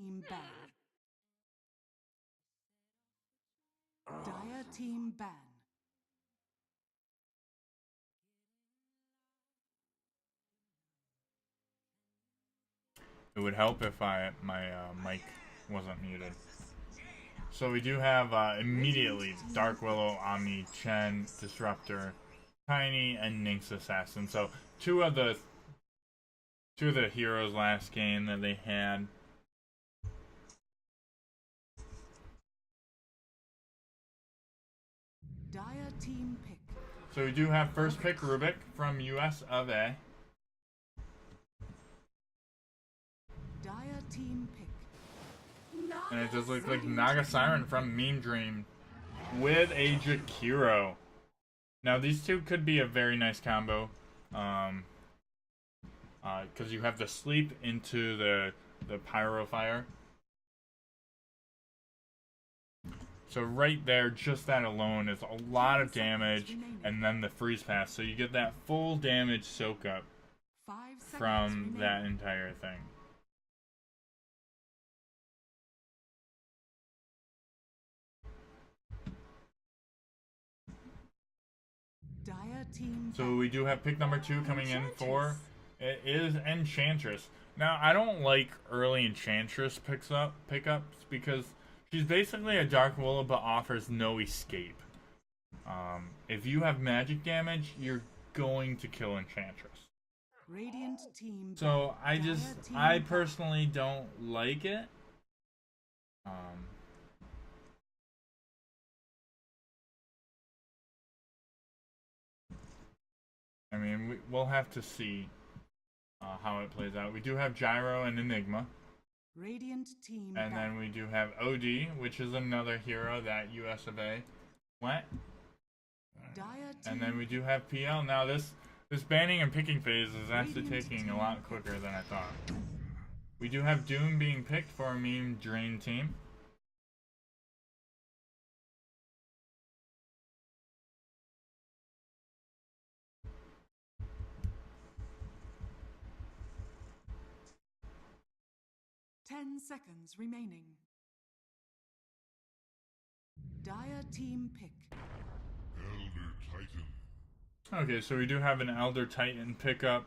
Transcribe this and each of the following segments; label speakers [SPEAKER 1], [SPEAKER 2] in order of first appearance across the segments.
[SPEAKER 1] team ban. Dire team ban.
[SPEAKER 2] It would help if my mic wasn't muted. So we do have immediately Dark Willow, Omni, Chen, Disruptor, Tiny, and Nynx Assassin. So two of the heroes last game that they had.
[SPEAKER 1] Dire team pick.
[SPEAKER 2] So we do have first pick Rubik from US of A.
[SPEAKER 1] Dire team pick.
[SPEAKER 2] And it does look like Naga Siren from Meme Dream with a Jakiro. Now these two could be a very nice combo. Because you have the sleep into the Pyro Fire. So right there, just that alone is a lot of damage, and then the freeze pass. So you get that full damage soak up from that entire thing. So we do have pick number 2 coming in for it is Enchantress. Now I don't like early Enchantress pickups because she's basically a Dark Willow but offers no escape. If you have magic damage, you're going to kill Enchantress.
[SPEAKER 1] Radiant team.
[SPEAKER 2] So I personally don't like it. I mean, we'll have to see how it plays out. We do have Gyro and Enigma.
[SPEAKER 1] Radiant team.
[SPEAKER 2] And then we do have OD, which is another hero that US of A went. And then we do have PL. Now this banning and picking phase is actually taking a lot quicker than I thought. We do have Doom being picked for a Meme Drain team.
[SPEAKER 1] Seconds remaining. Dire team pick.
[SPEAKER 3] Elder Titan.
[SPEAKER 2] Okay, so we do have an Elder Titan pickup.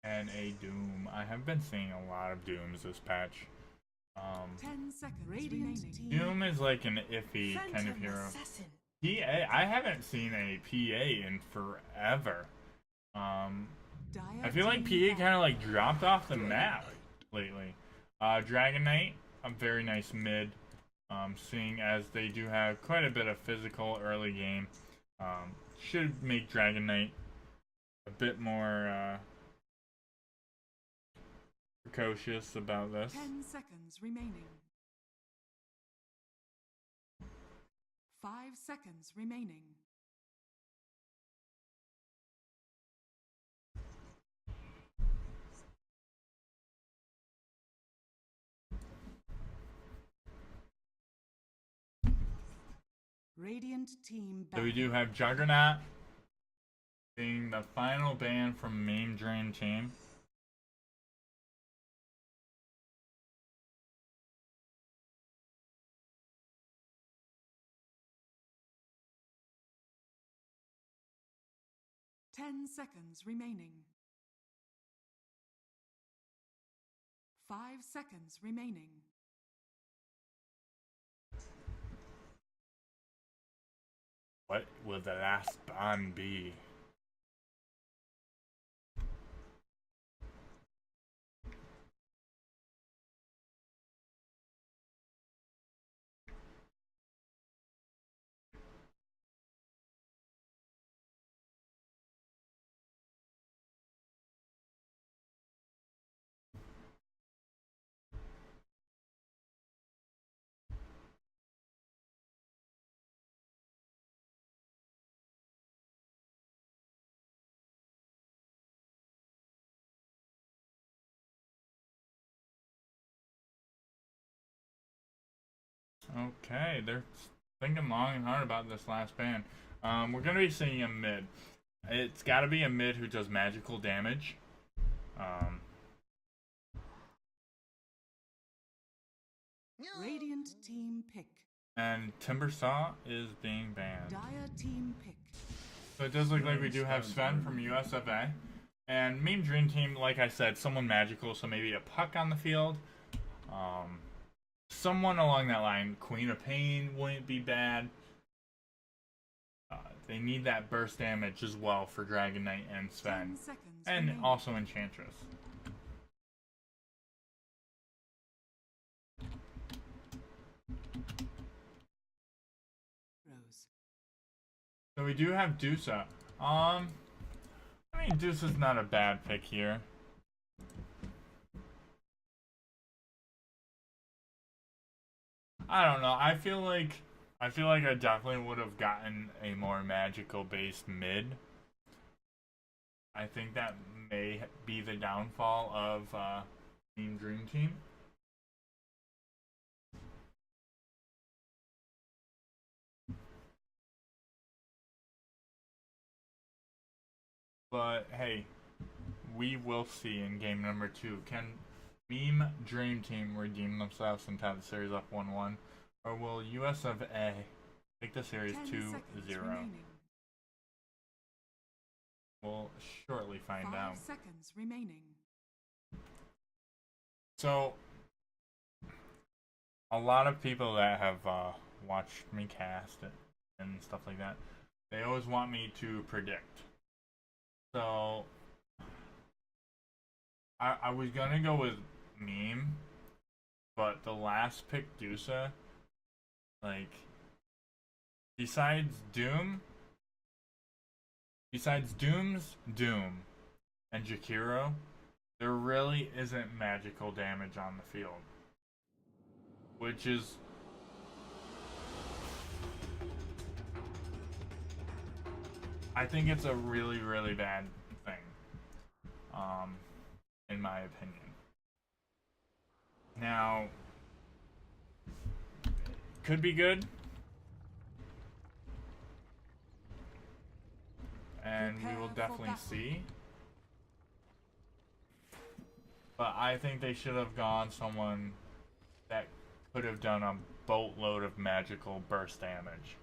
[SPEAKER 2] And a Doom. I have been seeing a lot of Dooms this patch.
[SPEAKER 1] 10 seconds remaining.
[SPEAKER 2] Doom is like an iffy kind of hero. PA, I haven't seen a PA in forever. I feel like PA kind of like dropped off the map lately. Dragon Knight, a very nice mid. Seeing as they do have quite a bit of physical early game. Should make Dragon Knight a bit more precocious about this.
[SPEAKER 1] 10 seconds remaining. 5 seconds remaining. Radiant team ban.
[SPEAKER 2] So we do have Juggernaut being the final ban from Meme Drain team.
[SPEAKER 1] Ten seconds remaining. 5 seconds remaining.
[SPEAKER 2] What will the last ban be? Okay, they're thinking long and hard about this last ban. We're going to be seeing a mid. It's got to be a mid who does magical damage.
[SPEAKER 1] Radiant team pick.
[SPEAKER 2] And Timbersaw is being banned.
[SPEAKER 1] Dire team pick.
[SPEAKER 2] So it does look like we do have Sven from USFA. And Meme Dream Team, like I said, someone magical, so maybe a Puck on the field. Someone along that line. Queen of Pain wouldn't be bad. They need that burst damage as well for Dragon Knight and Sven. And
[SPEAKER 1] remaining.
[SPEAKER 2] Also Enchantress.
[SPEAKER 1] Rose.
[SPEAKER 2] So we do have Dusa. I mean, Dusa's not a bad pick here. I don't know. I feel like I definitely would have gotten a more magical based mid. I think that may be the downfall of Team Dream Team. But hey, we will see in game number 2. Can Meme Dream Team redeem themselves and tie the series up 1-1? Or will US of A take the series 2-0? We'll shortly find out.
[SPEAKER 1] 5 seconds remaining.
[SPEAKER 2] So, a lot of people that have watched me cast and stuff like that, they always want me to predict. So, I was gonna go with Meme, but the last pick, Dusa, like, besides Doom's Doom and Jakiro, there really isn't magical damage on the field. Which is... I think it's a really, really bad thing. In my opinion. Now, could be good. And we will definitely see. But I think they should have gone someone that could have done a boatload of magical burst damage.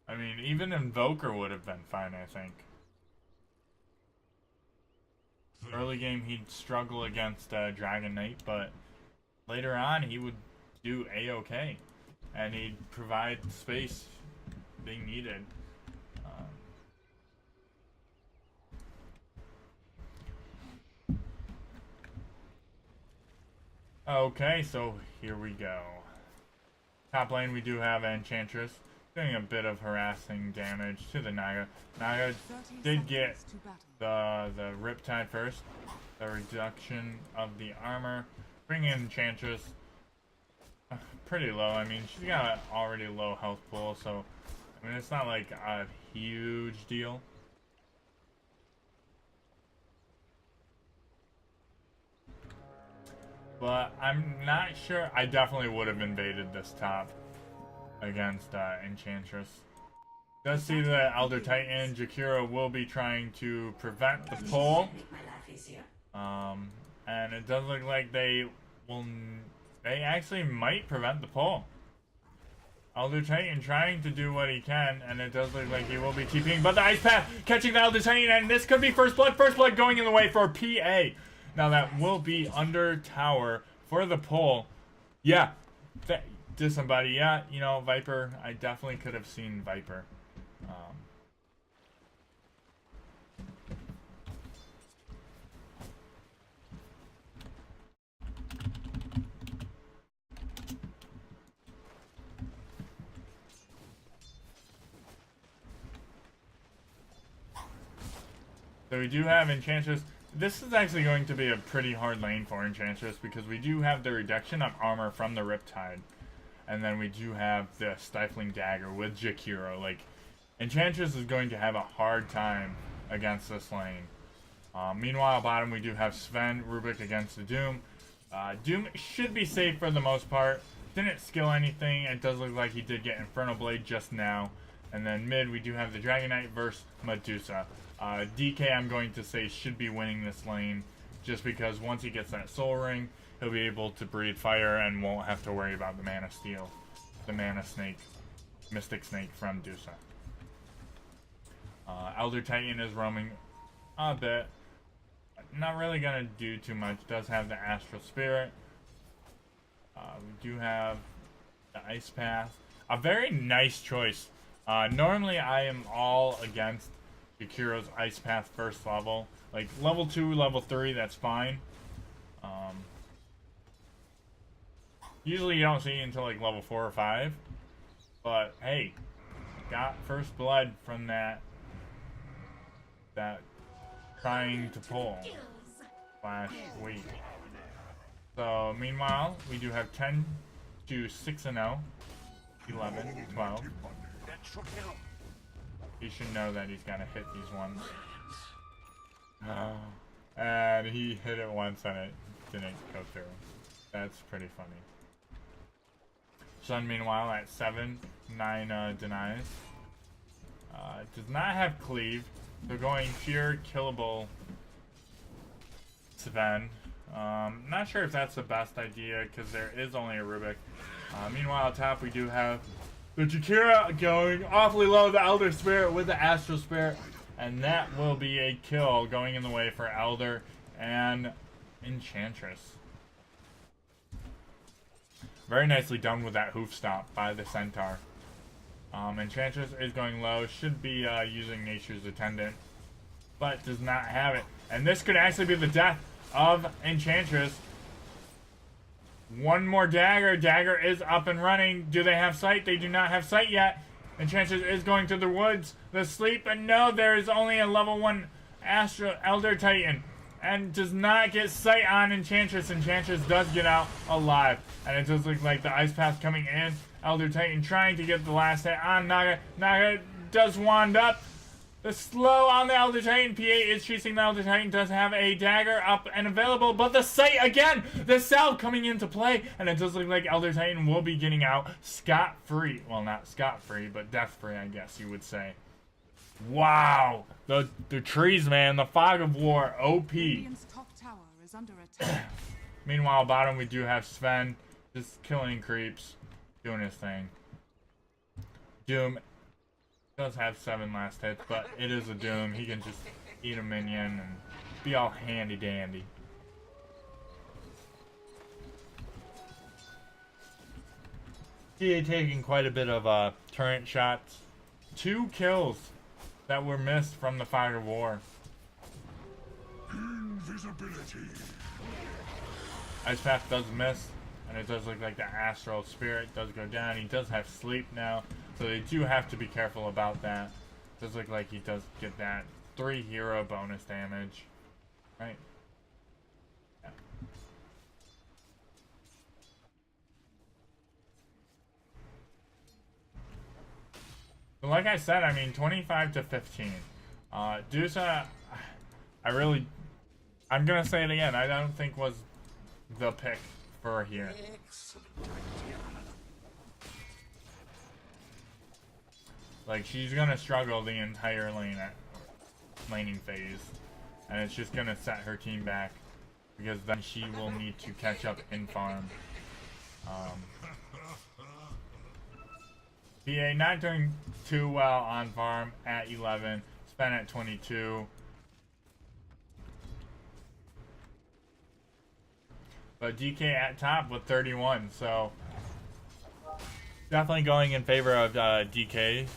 [SPEAKER 2] I mean, even Invoker would have been fine, I think. Early game, he'd struggle against Dragon Knight, but later on, he would do A-okay. And he'd provide space being needed. Okay, so here we go. Top lane, we do have Enchantress doing a bit of harassing damage to the Naga. Naga did get the Riptide first, the reduction of the armor, bringing in Enchantress pretty low. I mean, she's got an already low health pool, so I mean, it's not like a huge deal. But I'm not sure. I definitely would have invaded this top against Enchantress. Does see that Elder Titan Jakiro will be trying to prevent the pull. And it does look like they actually might prevent the pull. Elder Titan trying to do what he can, and it does look like he will be TPing, but the Ice Path catching the Elder Titan, and this could be First Blood going in the way for PA. Now that will be under tower for the pull. Yeah, disembody. Yeah, you know, Viper. I definitely could have seen Viper. So we do have Enchantress. This is actually going to be a pretty hard lane for Enchantress because we do have the reduction of armor from the Riptide. And then we do have the Stifling Dagger with Jakiro. Like, Enchantress is going to have a hard time against this lane. Meanwhile, bottom we do have Sven Rubik against the Doom. Doom should be safe for the most part. didn't skill anything. It does look like he did get Infernal Blade just now. And then mid, we do have the Dragon Knight versus Medusa. DK, I'm going to say, should be winning this lane, just because once he gets that Soul Ring, he'll be able to breathe fire and won't have to worry about the Mana Steel, the Mana Snake, Mystic Snake from Dusa. Elder Titan is roaming a bit. Not really gonna do too much. Does have the Astral Spirit. We do have the Ice Path. A very nice choice. Normally I am all against Yakiro's Ice Path first level. Like level 2, level 3, that's fine. Usually you don't see it until like level 4 or 5. But hey, got first blood from that trying to pull / wait. So meanwhile, we do have 10 to 6-0, 11, 12. He should know that he's gotta hit these ones. And he hit it once and it didn't go through. That's pretty funny. Sun meanwhile at 7, 9 denies. Does not have cleave. So going pure killable Sven. Not sure if that's the best idea because there is only a Rubik. Meanwhile, top we do have the Jakira going awfully low, the Elder Spirit with the Astral Spirit. And that will be a kill going in the way for Elder and Enchantress. Very nicely done with that hoof stomp by the Centaur. Enchantress is going low, should be using Nature's Attendant, but does not have it. And this could actually be the death of Enchantress. One more dagger. Dagger is up and running. Do they have sight? They do not have sight yet. Enchantress is going to the woods, the sleep, and no, there is only a level 1 Astral Elder Titan. And does not get sight on Enchantress. Enchantress does get out alive. And it does look like the Ice Path coming in. Elder Titan trying to get the last hit on Naga. Naga does wand up. The slow on the Elder Titan. PA is chasing the Elder Titan. Does have a dagger up and available. But the sight again. The salve coming into play. And it does look like Elder Titan will be getting out scot-free. Well, not scot-free, but death-free, I guess you would say. Wow. The trees, man. The Fog of War. OP.
[SPEAKER 1] Radiant's top tower is under attack.
[SPEAKER 2] Meanwhile, bottom we do have Sven. Just killing creeps. Doing his thing. Doom does have 7 last hits, but it is a Doom. He can just eat a minion and be all handy dandy. TA taking quite a bit of turret shots. 2 kills that were missed from the Fire of War.
[SPEAKER 3] Invisibility.
[SPEAKER 2] Ice Path does miss. And it does look like the Astral Spirit does go down. He does have sleep now, so they do have to be careful about that. It does look like he does get that 3 hero bonus damage. Right? Yeah. But like I said, I mean, 25 to 15. Dusa, I'm going to say it again, I don't think was the pick for here. Like, she's gonna struggle the entire laning phase, and it's just gonna set her team back because then she will need to catch up in farm. PA not doing too well on farm at 11, Sven at 22. But DK at top with 31, so definitely going in favor of DK.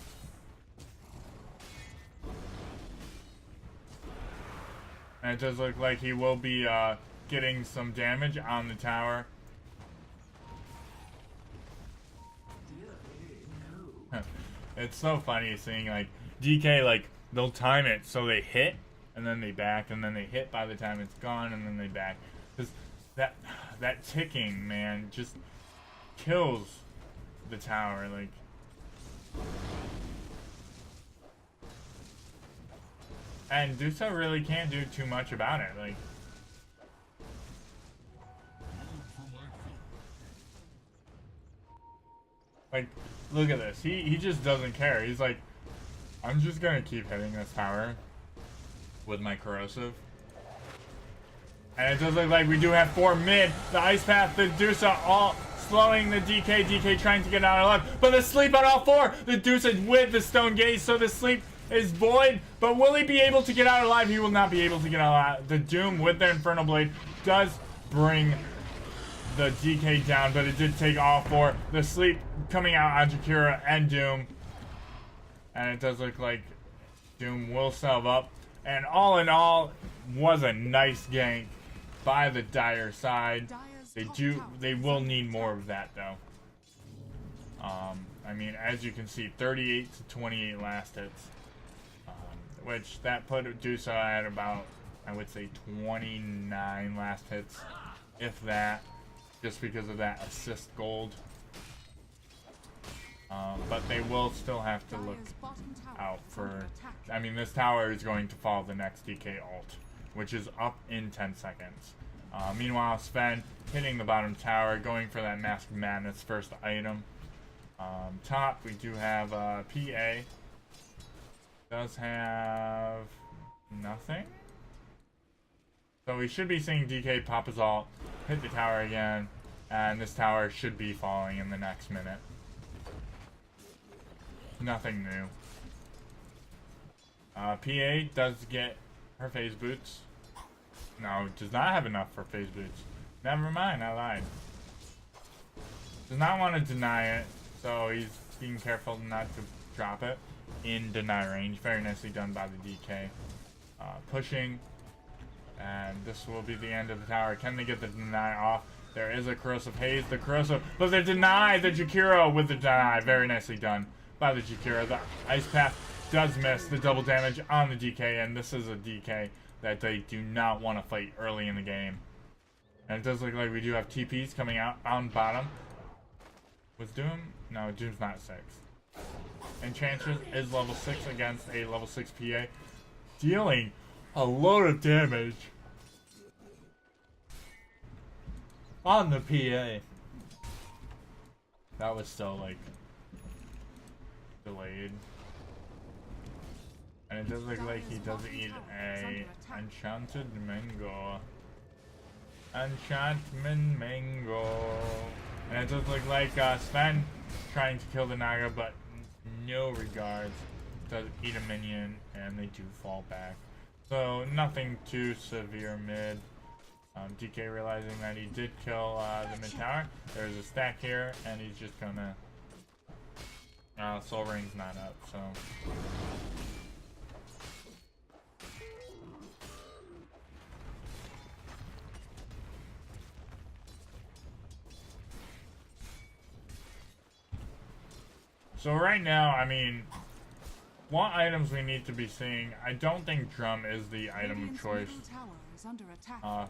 [SPEAKER 2] And it does look like he will be getting some damage on the tower. It's so funny seeing like DK, like they'll time it so they hit and then they back and then they hit by the time it's gone and then they back. Because that ticking, man, just kills the tower. Like, and Dusa really can't do too much about it. Like, Like, look at this. He just doesn't care. He's like, I'm just gonna keep hitting this tower with my corrosive. And it does look like we do have 4 mid. The Ice Path, the Dusa, all slowing the DK. DK trying to get out alive. But the sleep on all 4. The Dusa with the Stone Gaze, so the sleep is void. But will he be able to get out alive? He will not be able to get out alive. The Doom with their Infernal Blade does bring the DK down, but it did take all 4. The sleep coming out on Jakiro and Doom. And it does look like Doom will salve up. And all in all, was a nice gank by the Dire side. They will need more of that though. I mean, as you can see, 38 to 28 last hits, which that put Dusa at about, I would say, 29 last hits, if that, just because of that assist gold. But they will still have to look out for, I mean, this tower is going to follow the next DK ult, which is up in 10 seconds. Meanwhile, Sven hitting the bottom tower, going for that Mask of Madness first item. Top, we do have PA. Does have nothing. So we should be seeing DK pop his ult, hit the tower again, and this tower should be falling in the next minute. Nothing new. PA does get her phase boots. No, does not have enough for phase boots. Never mind, I lied. Does not want to deny it, so he's being careful not to drop it in deny range. Very nicely done by the DK. Pushing, and this will be the end of the tower. Can they get the deny off? There is a Corrosive Haze, the Corrosive, but they deny the Jakiro with the deny. Very nicely done by the Jakiro. The Ice Path does miss the double damage on the DK, and this is a DK that they do not want to fight early in the game. And it does look like we do have TPs coming out on bottom. Was Doom? No, Doom's not 6. Enchantress is level 6 against a level 6 PA, dealing a load of damage on the PA. That was still like delayed. And it does look like he does eat a enchanted mango. Enchantment mango. And it does look like Sven trying to kill the Naga, but no regards. Does eat a minion, and they do fall back. So nothing too severe mid. DK realizing that he did kill the mid tower. There's a stack here, and he's just gonna. Soul Ring's not up, so. So right now, I mean, what items we need to be seeing, I don't think Drum is the item of choice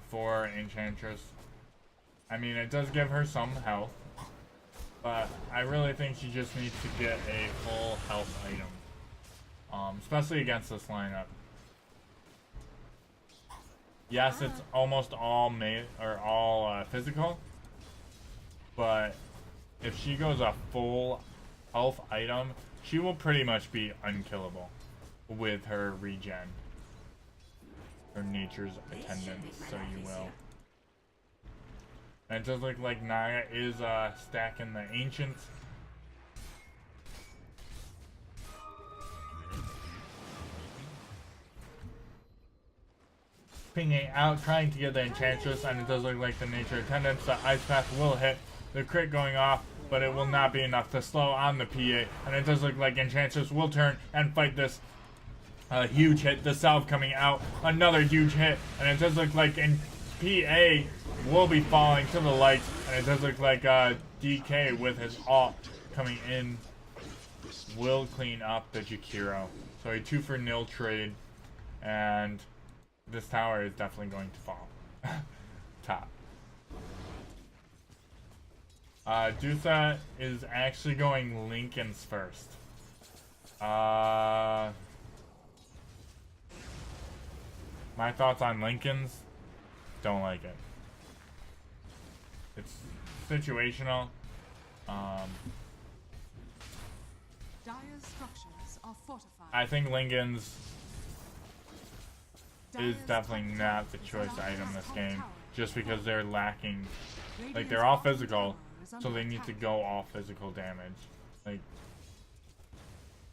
[SPEAKER 2] for Enchantress. I mean, it does give her some health, but I really think she just needs to get a full health item, especially against this lineup. Yes, it's almost all physical, but if she goes a full health item, she will pretty much be unkillable with her regen. Her nature's attendance, so you will. And it does look like Naya is stacking the Ancients. Pinging out, trying to get the Enchantress, and it does look like the nature attendance. The Ice Path will hit. The crit going off, but it will not be enough to slow on the PA. And it does look like Enchantress will turn and fight this huge hit. The salve coming out, another huge hit. And it does look like PA will be falling to the lights. And it does look like DK with his ult coming in will clean up the Jakiro. So a 2-for-0 trade. And this tower is definitely going to fall. Top. Dusa is actually going Linken's first. My thoughts on Linken's? Don't like it. It's situational.
[SPEAKER 1] Dire's structures are fortified.
[SPEAKER 2] I think Lincoln's is definitely not the choice item this game, just because they're lacking. Like, they're all physical, so they need to go all physical damage. Like,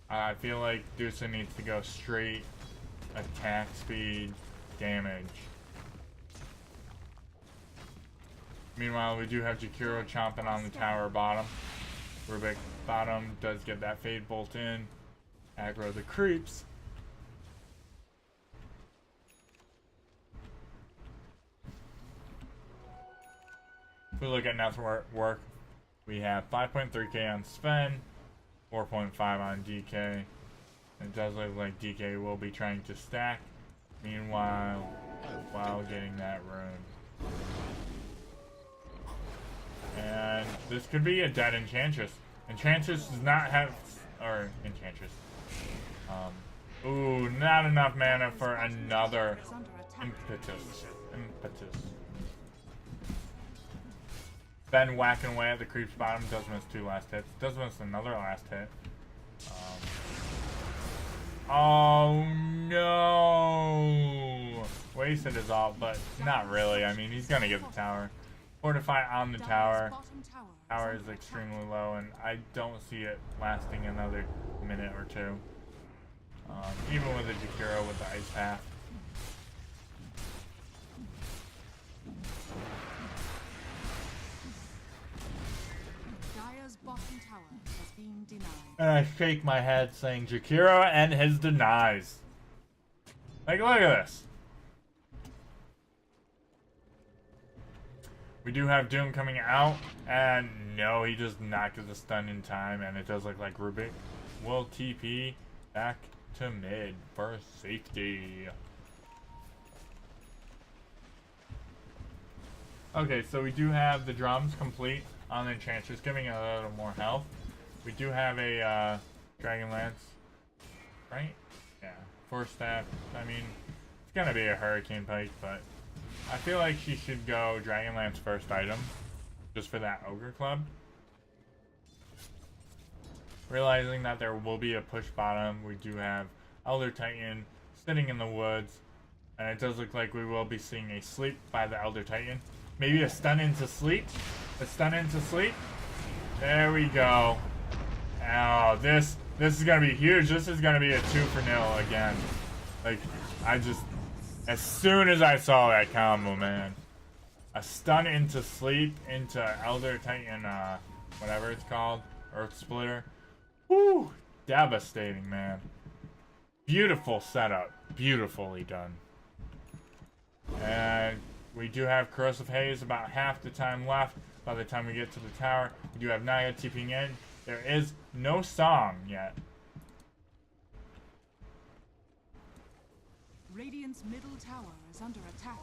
[SPEAKER 2] I feel like Dusa needs to go straight attack speed damage. Meanwhile, we do have Jakiro chomping on the tower bottom. Rubik bottom does get that Fade Bolt in. Aggro the creeps. If we look at network, we have 5.3k on Sven, 4.5 on DK. It does look like DK will be trying to stack, meanwhile, while getting that rune. And this could be a dead Enchantress. Enchantress does not have, or Enchantress. Ooh, not enough mana for another impetus. Ben whacking away at the creep's bottom, does miss 2 last hits, does miss another last hit. Oh no! Wasted his ult, but not really. I mean, he's gonna get the tower. Fortify on the tower. Tower is extremely low, and I don't see it lasting another minute or two. Even with the Jakiro with the Ice Path.
[SPEAKER 1] Dire's bottom tower has been denied.
[SPEAKER 2] And I shake my head saying Jakiro and his denies. Like, look at this. We do have Doom coming out, and no, he does not get the stun in time, and it does look like Rubik will TP back to mid for safety. Okay, so we do have the drums complete on the Enchantress, giving a little more health. We do have a Dragonlance, right? Yeah, Force Staff. I mean, it's gonna be a Hurricane Pike, but I feel like she should go Dragonlance first item, just for that Ogre Club. Realizing that there will be a push bottom, we do have Elder Titan sitting in the woods, and it does look like we will be seeing a sleep by the Elder Titan. Maybe a stun into sleep? A stun into sleep? There we go. Oh, this is gonna be huge. This is gonna be a 2-for-0 again. Like, as soon as I saw that combo, man. A stun into sleep into Elder Titan, whatever it's called, Earth Splitter. Woo! Devastating, man. Beautiful setup. Beautifully done. And we do have Corrosive Haze about half the time left by the time we get to the tower. We do have Naya TPing in. There is no song yet.
[SPEAKER 1] Radiant's middle tower is under attack.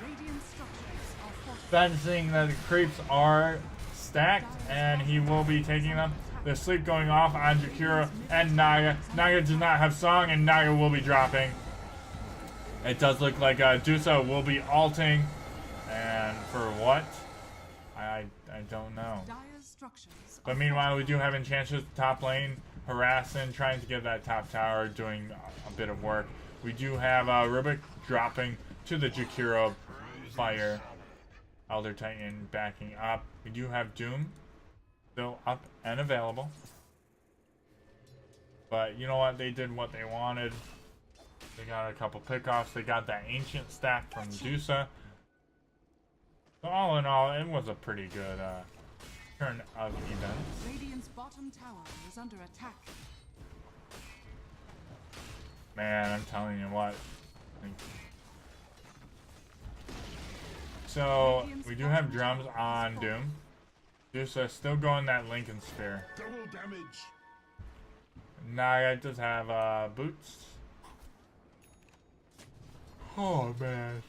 [SPEAKER 1] Radiant structures are fortified.
[SPEAKER 2] Ben seeing that the creeps are stacked, and he will be taking them. The sleep going off on Jakiro and Naya. Naya does not have song, and Naya will be dropping. It does look like Dusa will be ulting, and for what? I don't know. But meanwhile, we do have Enchantress top lane harassing, trying to get that top tower, doing a bit of work. We do have Rubik dropping to the Jakiro fire. Elder Titan backing up. We do have Doom still up and available. But you know what? They did what they wanted. They got a couple pickoffs. They got that ancient stack from Dusa. So all in all, it was a pretty good turn of events.
[SPEAKER 1] Radiant's bottom tower is under attack.
[SPEAKER 2] Man, I'm telling you what. So we do have drums on Doom. Dusa still going that Lincoln Sphere.
[SPEAKER 3] Double damage.
[SPEAKER 2] Naya does have boots. Oh man.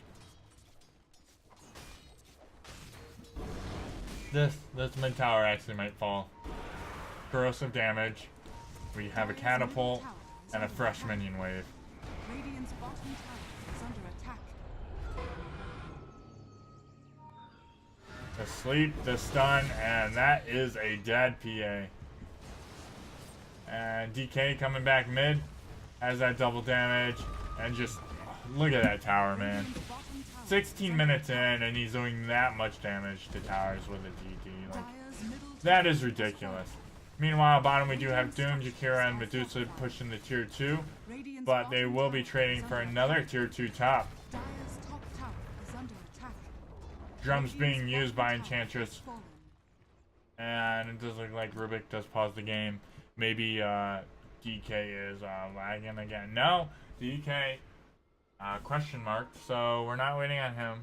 [SPEAKER 2] This mid tower actually might fall. Corrosive damage. We have a catapult and a fresh minion wave.
[SPEAKER 1] Radiant's bottom tower is under attack.
[SPEAKER 2] The sleep, the stun, and that is a dead PA. And DK coming back mid, has that double damage, and just look at that tower, man. 16 minutes in, and he's doing that much damage to towers with a DD. Like, that is ridiculous. Meanwhile, bottom we do have Doom, Jakira, and Medusa pushing the tier 2, but they will be trading for another tier 2 top. Drums being used by Enchantress, and it does look like Rubik does pause the game. Maybe DK is lagging again. No, DK question mark, so we're not waiting on him.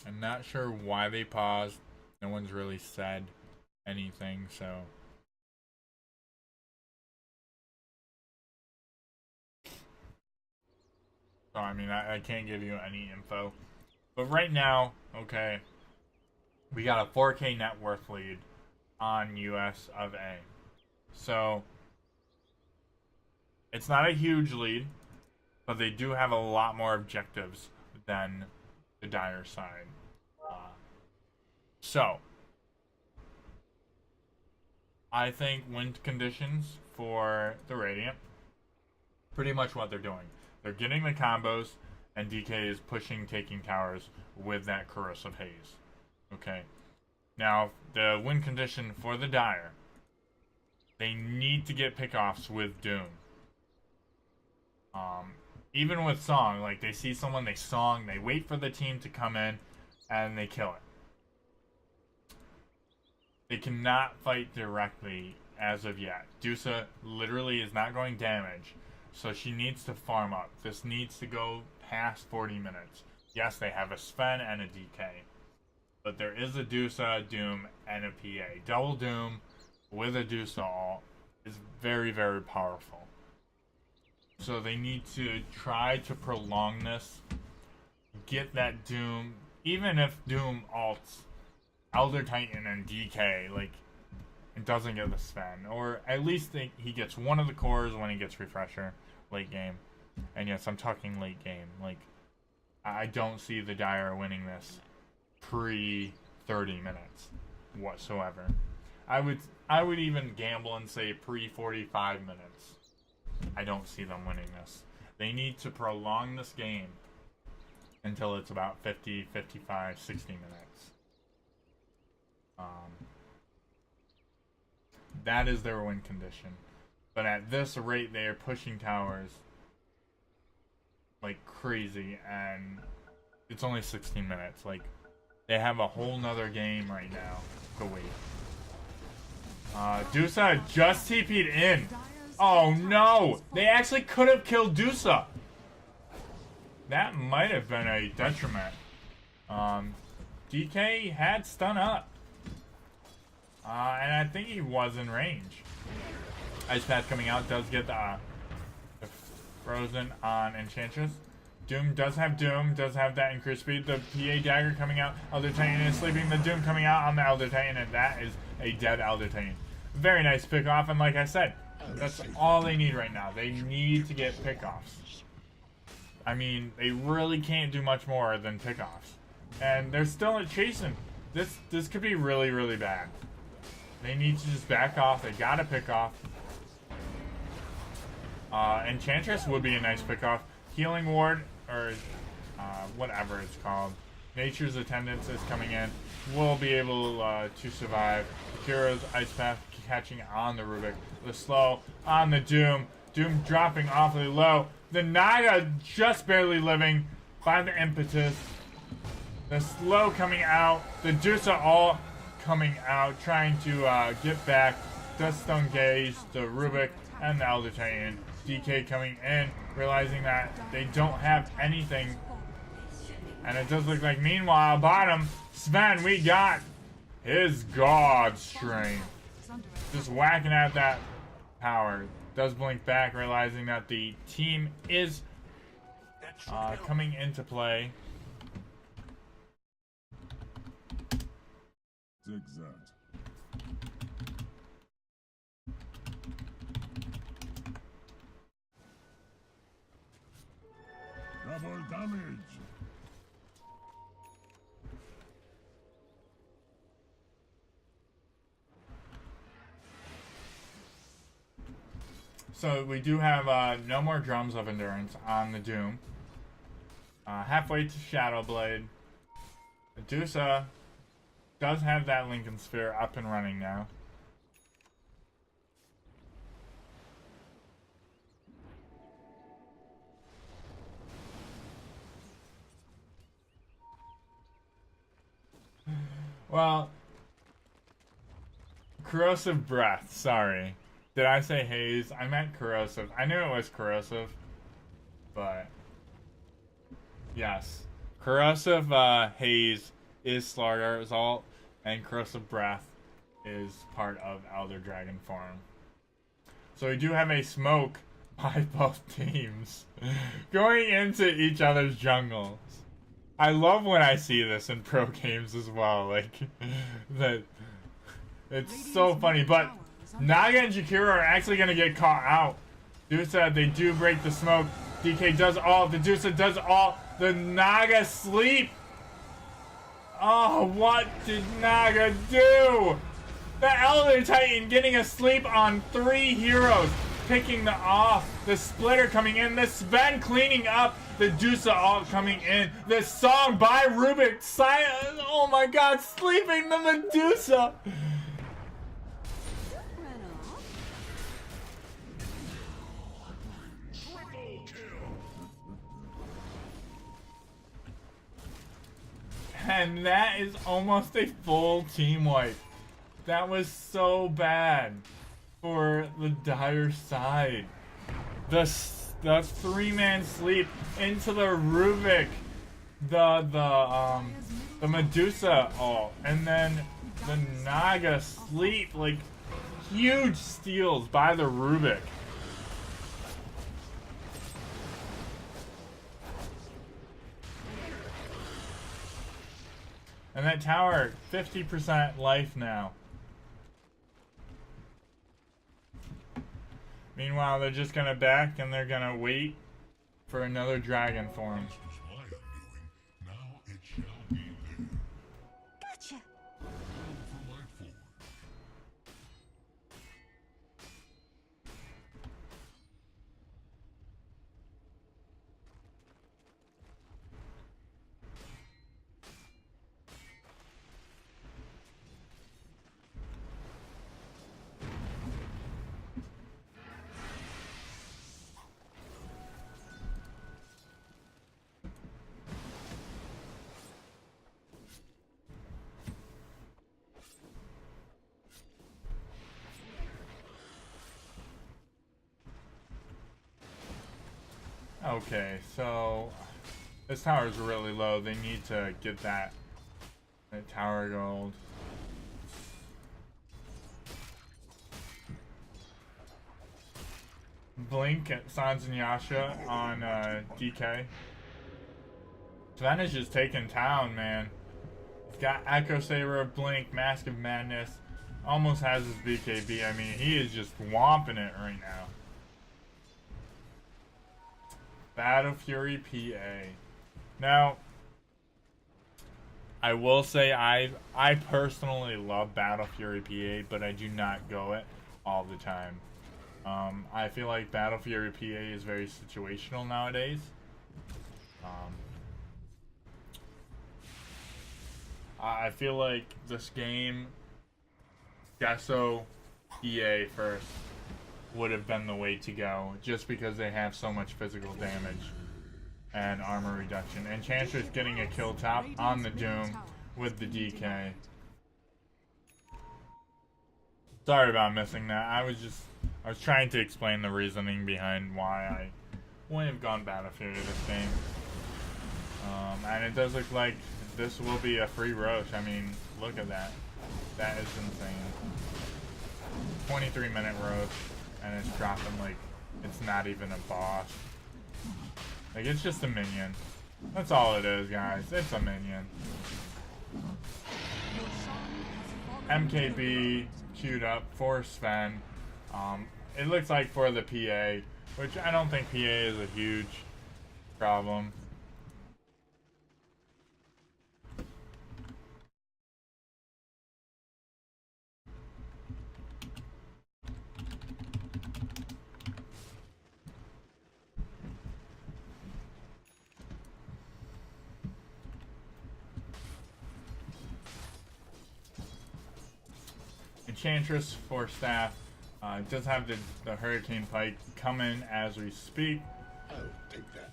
[SPEAKER 2] I'm not sure why they paused. No one's really said anything, so. So, I mean, I can't give you any info. But right now, okay, we got a 4K net worth lead on US of A. So, it's not a huge lead, but they do have a lot more objectives than the Dire side. So, I think wind conditions for the Radiant, pretty much what they're doing. They're getting the combos, and DK is pushing, taking towers with that Corrosive Haze. Okay. Now, the win condition for the Dire, they need to get pickoffs with Doom. Even with Song, like, they see someone, they Song, they wait for the team to come in, and they kill it. They cannot fight directly as of yet. Dusa literally is not going damage, so she needs to farm up. This needs to go past 40 minutes. Yes, they have a Sven and a DK, but there is a Dusa, Doom, and a PA. Double Doom with a Dusa ult is very, very powerful. So they need to try to prolong this, get that Doom, even if Doom ults Elder Titan and DK, like, it doesn't get the Sven. Or at least he gets one of the cores when he gets Refresher late game. And yes, I'm talking late game. Like, I don't see the Dire winning this pre 30 minutes whatsoever. I would even gamble and say pre 45 minutes. I don't see them winning this. They need to prolong this game until it's about 50, 55, 60 minutes. That is their win condition. But at this rate, they are pushing towers like crazy, and it's only 16 minutes. Like, they have a whole nother game right now to wait. Dusa just TP'd in. Oh no! They actually could have killed Dusa. That might have been a detriment. DK had stun up. And I think he was in range. Ice Path coming out does get the frozen on Enchantress. Doom does have that increased speed. The PA dagger coming out. Elder Titan is sleeping. The Doom coming out on the Elder Titan, and that is a dead Elder Titan. Very nice pick off, and like I said, that's all they need right now. They need to get pickoffs. I mean, they really can't do much more than pickoffs. And they're still chasing. This could be really, really bad. They need to just back off. They gotta pick off. Enchantress would be a nice pick off. Healing Ward, or whatever it's called. Nature's Attendance is coming in. We'll be able to survive. Kira's Ice Path catching on the Rubik. The slow on the Doom. Doom dropping awfully low. The Naga just barely living by the impetus. The slow coming out. The Dusa all coming out, trying to get back. Duststone Gaze, the Rubik, and the Elder Titan. DK coming in, realizing that they don't have anything. And it does look like, meanwhile, bottom, Sven, we got his God Strength. Just whacking at that power. Does blink back, realizing that the team is coming into play.
[SPEAKER 3] Take that. Double damage.
[SPEAKER 2] So we do have no more Drums of Endurance on the Doom. Halfway to Shadowblade. Medusa does have that Lincoln Sphere up and running now. Well, Corrosive Breath, sorry. Did I say Haze? I meant Corrosive. I knew it was Corrosive, but yes. Corrosive Haze is Slardar's ult, and Corrosive Breath is part of Elder Dragon form. So we do have a smoke by both teams going into each other's jungles. I love when I see this in pro games as well. Like, that it's so funny. But Naga and Jakiro are actually going to get caught out. Dusa, they do break the smoke. DK does all. The Dusa does all. The Naga sleep. Oh, what did Naga do? The Elder Titan getting a sleep on 3 heroes. Picking the off. The Splitter coming in. The Sven cleaning up. The Dusa all coming in. This song by Rubik. Oh my god, sleeping the Medusa. And that is almost a full team wipe. That was so bad for the Dire side. The 3-man sleep into the Rubik, the Medusa ult, and then the Naga sleep, like huge steals by the Rubik. And that tower, 50% life now. Meanwhile, they're just gonna back and they're gonna wait for another dragon form.
[SPEAKER 3] This was my undoing. Now it shall be there.
[SPEAKER 4] Gotcha.
[SPEAKER 3] Roll for light forward.
[SPEAKER 2] Okay, so this tower is really low. They need to get that tower gold. Blink at Sans and Yasha on DK. Sven is just taking town, man. He's got Echo Saber, Blink, Mask of Madness. Almost has his BKB. I mean, he is just whomping it right now. Battle Fury PA. Now, I will say I personally love Battle Fury PA, but I do not go it all the time. I feel like Battle Fury PA is very situational nowadays. I feel like this game, Gesso EA first would have been the way to go, just because they have so much physical damage and armor reduction. And Enchantress getting a kill top on the Doom with the DK. Sorry about missing that. I was trying to explain the reasoning behind why I wouldn't have gone Battle Fury this game. And it does look like this will be a free Roche. I mean, look at that. That is insane. 23-minute Roche. And it's dropping like it's not even a boss. Like, it's just a minion. That's all it is, guys. It's a minion.
[SPEAKER 1] Your song has
[SPEAKER 2] MKB queued up for Sven. It looks like for the PA, which I don't think PA is a huge problem. Enchantress for staff does have the Hurricane Pike coming as we speak.
[SPEAKER 3] I'll take that.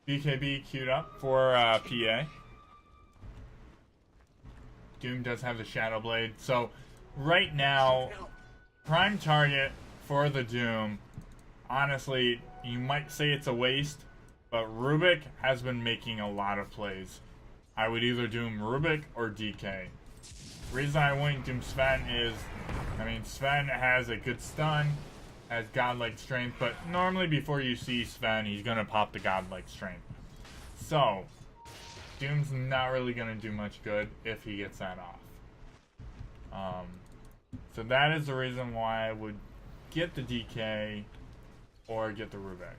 [SPEAKER 2] BKB queued up for PA. Doom does have the Shadow Blade. So right now, prime target for the Doom, honestly, you might say it's a waste, but Rubik has been making a lot of plays. I would either Doom Rubik or DK. Reason I wouldn't Doom Sven is, I mean, Sven has a good stun, has godlike strength, but normally before you see Sven, he's gonna pop the godlike strength. So, Doom's not really gonna do much good if he gets that off. So that is the reason why I would get the DK or get the Rubik.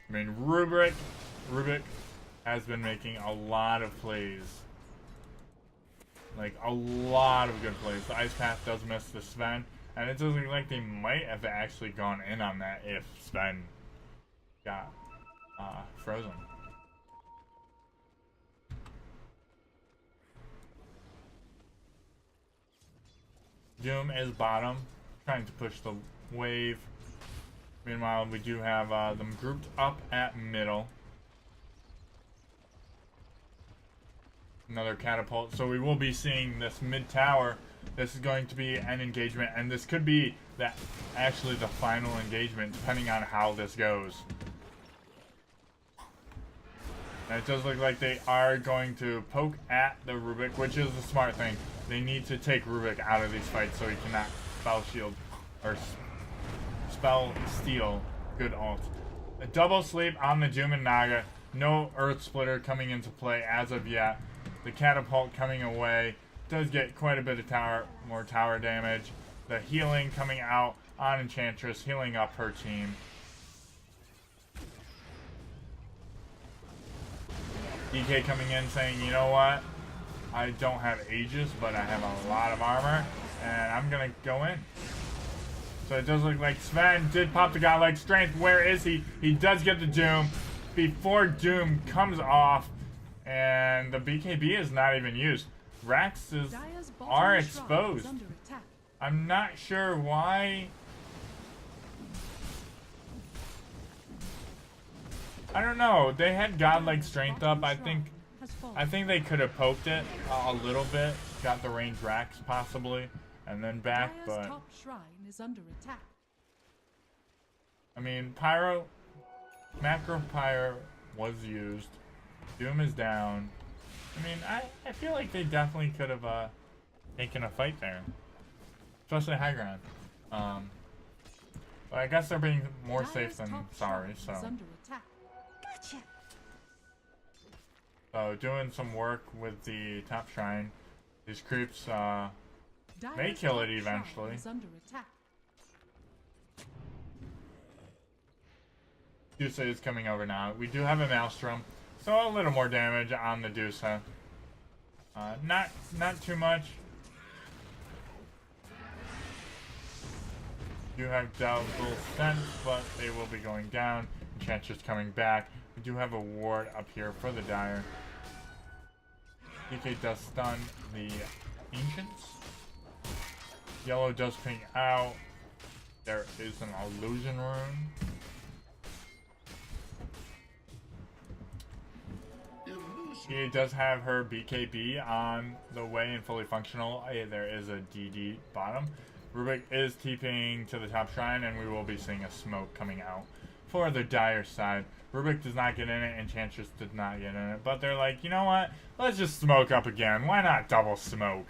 [SPEAKER 2] I mean, Rubik has been making a lot of plays. Like, a lot of good plays. The Ice Path does miss the Sven, and it does look like they might have actually gone in on that if Sven got frozen. Doom is bottom, trying to push the wave. Meanwhile, we do have them grouped up at middle. Another catapult. So we will be seeing this mid tower. This is going to be an engagement, and this could be actually the final engagement, depending on how this goes. And it does look like they are going to poke at the Rubik, which is the smart thing. They need to take Rubik out of these fights so he cannot spell shield or spell steal. Good ult. A double sleep on the Doom and Naga. No Earth Splitter coming into play as of yet. The catapult coming away does get quite a bit of more tower damage. The healing coming out on Enchantress, healing up her team. DK coming in saying, you know what? I don't have Aegis, but I have a lot of armor, and I'm gonna go in. So it does look like Sven did pop the godlike strength. Where is he? He does get the Doom before Doom comes off, and the BKB is not even used. Raxes are exposed. I'm not sure why. I don't know. They had godlike strength up. I think they could have poked it a little bit, got the range Rax possibly, and then back. But
[SPEAKER 1] top shrine is under attack.
[SPEAKER 2] I mean, Macro Pyro was used. Doom is down. I mean, I feel like they definitely could have taken a fight there, especially high ground. But I guess they're being more safe than sorry. So. So doing some work with the top shrine. These creeps may kill it eventually. Dusa is coming over now. We do have a Maelstrom, so a little more damage on the Dusa. Not too much. Do have double sense, but they will be going down. Enchantress coming back. We do have a ward up here for the Dire. DK does stun the Ancients. Yellow does ping out. There is an illusion rune. She does have her BKB on the way and fully functional. There is a DD bottom. Rubik is TPing to the top shrine, and we will be seeing a smoke coming out for the Dire side. Rubik does not get in it, Enchantress did not get in it, but they're like, you know what? Let's just smoke up again. Why not double smoke?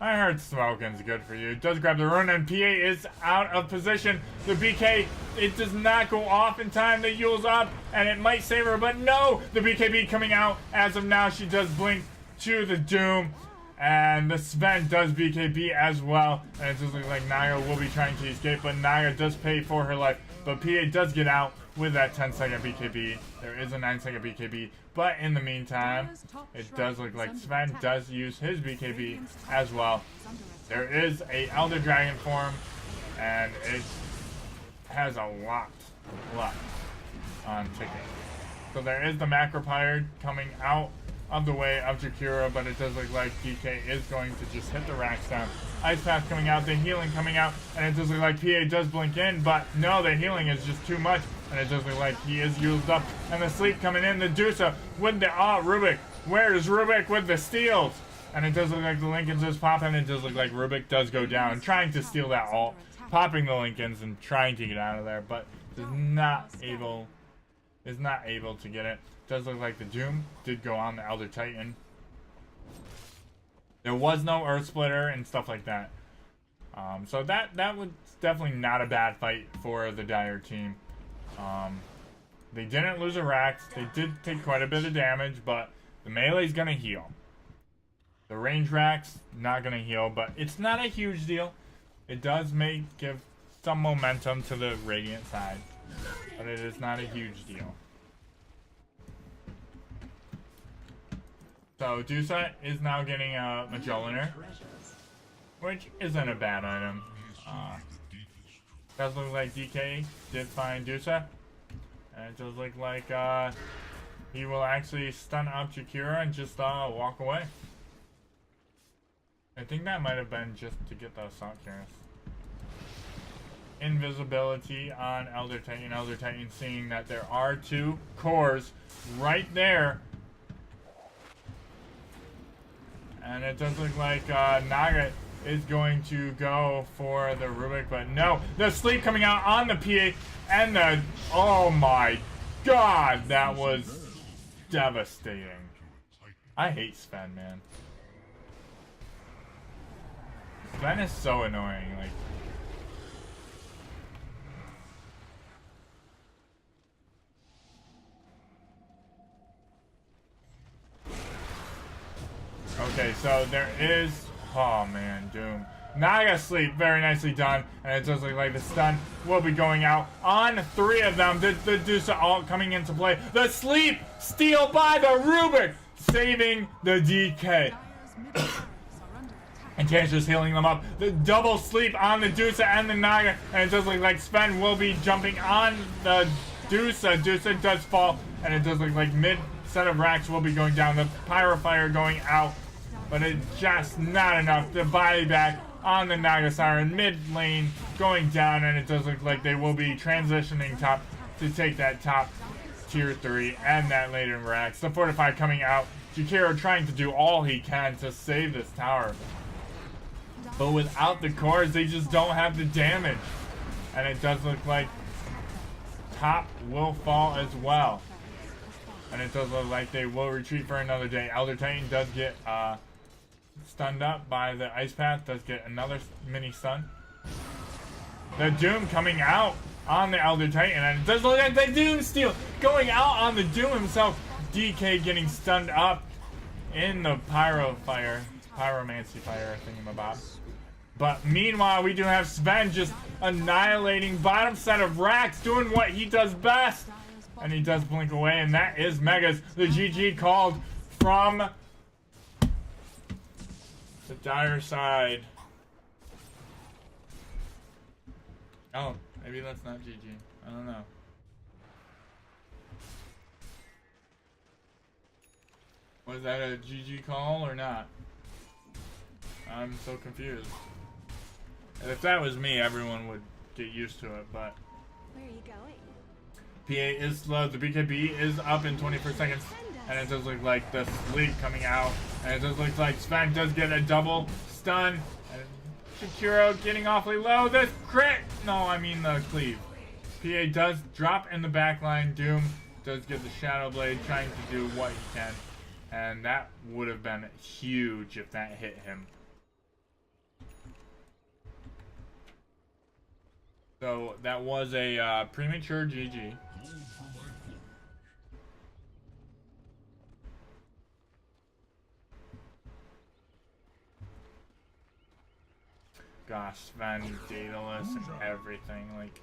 [SPEAKER 2] I heard smoking's good for you. Does grab the rune, and PA is out of position. The BK, it does not go off in time. The Yule's up, and it might save her, but no! The BKB coming out. As of now, she does blink to the Doom. And the Sven does BKB as well. And it does look like Naga will be trying to escape, but Naga does pay for her life. But PA does get out with that 10-second BKB. There is a 9-second BKB. But in the meantime, it does look like Sven does use his BKB as well. There is a Elder Dragon form, and it has a lot left on ticking. So there is the Macropyre coming out of the way of Jakiro, but it does look like DK is going to just hit the racks down. Ice Path coming out, the healing coming out, and it does look like PA does blink in, but no, the healing is just too much, and it does look like he is used up. And the sleep coming in, the Dusa with the, Rubik. Where is Rubik with the steals? And it does look like the Lincolns is popping, and it does look like Rubik does go down, trying to steal that ult, popping the Lincolns and trying to get out of there, but is not able to get it. Does look like the Doom did go on the Elder Titan. There was no Earth Splitter and stuff like that. So that was definitely not a bad fight for the Dire team. They didn't lose a Rax. They did take quite a bit of damage, but the melee's gonna heal. The range Rax not gonna heal, but it's not a huge deal. It does give some momentum to the Radiant side, but it is not a huge deal. So Dusa is now getting a Majoliner, which isn't a bad item. Does look like DK did find Dusa, and it does look like he will actually stun up Jakiro and just walk away. I think that might have been just to get the Assault Cuirass. Invisibility on Elder Titan. Elder Titan seeing that there are 2 cores right there. And it does look like Naga is going to go for the Rubik, but no. The sleep coming out on the PA and the... Oh my god, that was devastating. I hate Sven, man. Sven is so annoying, like... Okay, so there is... Oh, man, Doom. Naga sleep, very nicely done. And it does look like the stun will be going out on 3 of them. The Dusa all coming into play. The sleep! Steal by the Rubik! Saving the DK. And Tan's just healing them up. The double sleep on the Dusa and the Naga. And it does look like Sven will be jumping on the Dusa. Dusa does fall. And it does look like mid set of racks will be going down. The Pyrofire going out. But it's just not enough to buy back on the Naga Siren. Mid lane going down. And it does look like they will be transitioning top to take that top tier 3 and that later racks. The Fortify coming out. Jakiro trying to do all he can to save this tower. But without the cores, they just don't have the damage. And it does look like top will fall as well. And it does look like they will retreat for another day. Elder Titan does get stunned up by the Ice Path. Does get another mini stun. The Doom coming out on the Elder Titan. And it does look like the Doom steal going out on the Doom himself. DK getting stunned up in the Pyromancy fire thingamabob. But meanwhile, we do have Sven just annihilating bottom set of racks, doing what he does best. And he does blink away, and that is Megas. The GG called from the Dire side. Oh, maybe that's not GG. I don't know. Was that a GG call or not? I'm so confused. If that was me, everyone would get used to it, but...
[SPEAKER 4] Where are you going?
[SPEAKER 2] PA is slow. The BKB is up in 24 seconds. And it does look like the sleep coming out. And it does look like Sven does get a double stun. And Jakiro getting awfully low. The crit! No, I mean the cleave. PA does drop in the back line. Doom does get the Shadow Blade, trying to do what he can. And that would have been huge if that hit him. So that was a premature GG. Gosh, Sven, Daedalus, and everything. Like,